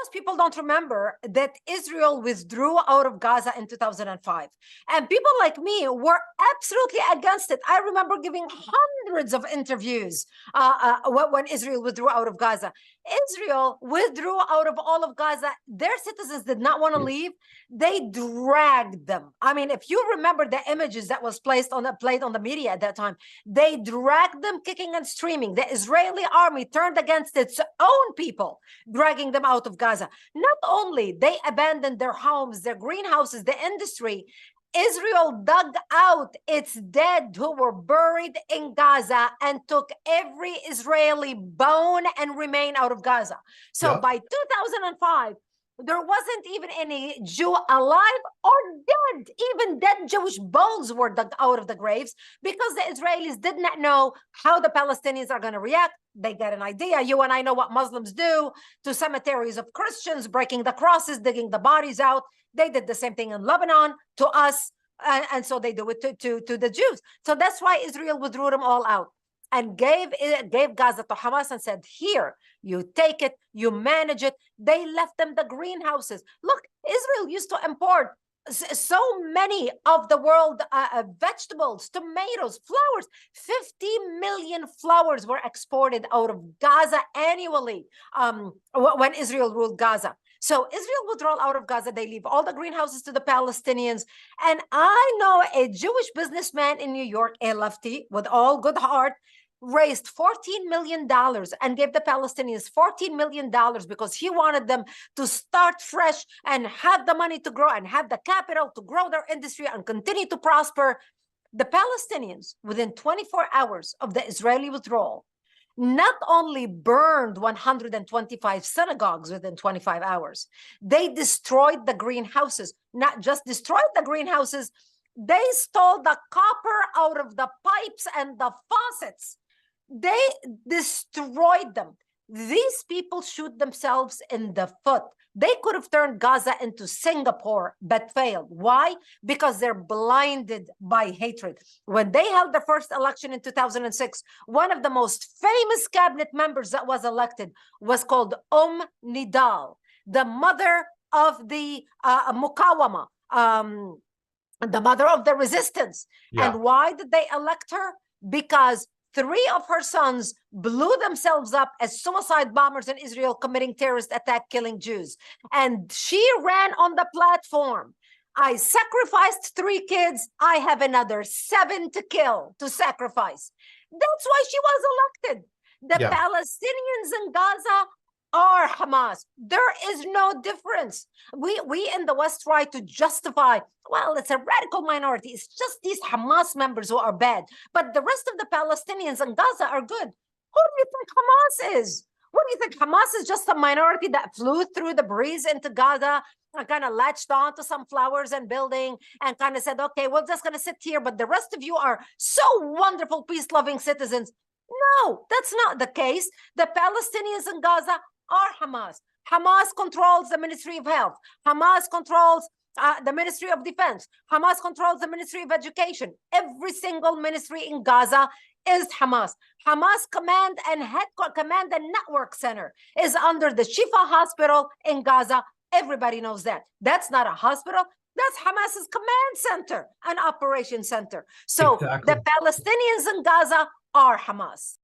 most people don't remember that Israel withdrew out of Gaza in 2005. And people like me were absolutely against it. I remember giving hundreds of interviews when Israel withdrew out of Gaza. Israel withdrew out of all of Gaza. Their citizens did not want to leave. They dragged them. I mean, if you remember the images that was played on the media at that time, they dragged them kicking and screaming. The Israeli army turned against its own people, dragging them out of Gaza. Not only they abandoned their homes, their greenhouses, the industry, Israel dug out its dead who were buried in Gaza and took every Israeli bone and remain out of Gaza. So by 2005, there wasn't even any Jew alive or dead. Even dead Jewish bones were dug out of the graves because the Israelis did not know how the Palestinians are going to react. They get an idea. You and I know what Muslims do to cemeteries of Christians, breaking the crosses, digging the bodies out. They did the same thing in Lebanon to us. And so they do it to the Jews. So that's why Israel withdrew them all out and gave Gaza to Hamas and said, here, you take it, you manage it. They left them the greenhouses. Look, Israel used to import so many of the world vegetables, tomatoes, flowers. 50 million flowers were exported out of Gaza annually when Israel ruled Gaza. So Israel withdrawal out of Gaza, they leave all the greenhouses to the Palestinians. And I know a Jewish businessman in New York, a lefty, with all good heart, raised $14 million and gave the Palestinians $14 million because he wanted them to start fresh and have the money to grow and have the capital to grow their industry and continue to prosper. The Palestinians, within 24 hours of the Israeli withdrawal, not only burned 125 synagogues within 25 hours, they destroyed the greenhouses. Not just destroyed the greenhouses, they stole the copper out of the pipes and the faucets. They destroyed them. These people shoot themselves in the foot. They could have turned Gaza into Singapore, but failed. Why? Because they're blinded by hatred. When they held the first election in 2006, one of the most famous cabinet members that was elected was called Nidal, the mother of the Mukawama, the mother of the resistance. Yeah. And why did they elect her? Because 3 of her sons blew themselves up as suicide bombers in Israel, committing terrorist attack, killing Jews. And she ran on the platform. I sacrificed 3 kids. I have another 7 to kill, to sacrifice. That's why she was elected. The Palestinians in Gaza are Hamas. There is no difference. We in the West try to justify, well, it's a radical minority. It's just these Hamas members who are bad. But the rest of the Palestinians in Gaza are good. Who do you think Hamas is? What do you think? Hamas is just a minority that flew through the breeze into Gaza and kind of latched on to some flowers and building and kind of said, okay, we're just going to sit here. But the rest of you are so wonderful, peace-loving citizens. No, that's not the case. The Palestinians in Gaza are Hamas. Hamas controls the Ministry of Health. Hamas controls the Ministry of Defense. Hamas controls the Ministry of Education. Every single ministry in Gaza is Hamas. Hamas command and network center is under the Shifa Hospital in Gaza. Everybody knows that. That's not a hospital. That's Hamas's command center, an operation center. So the Palestinians in Gaza are Hamas.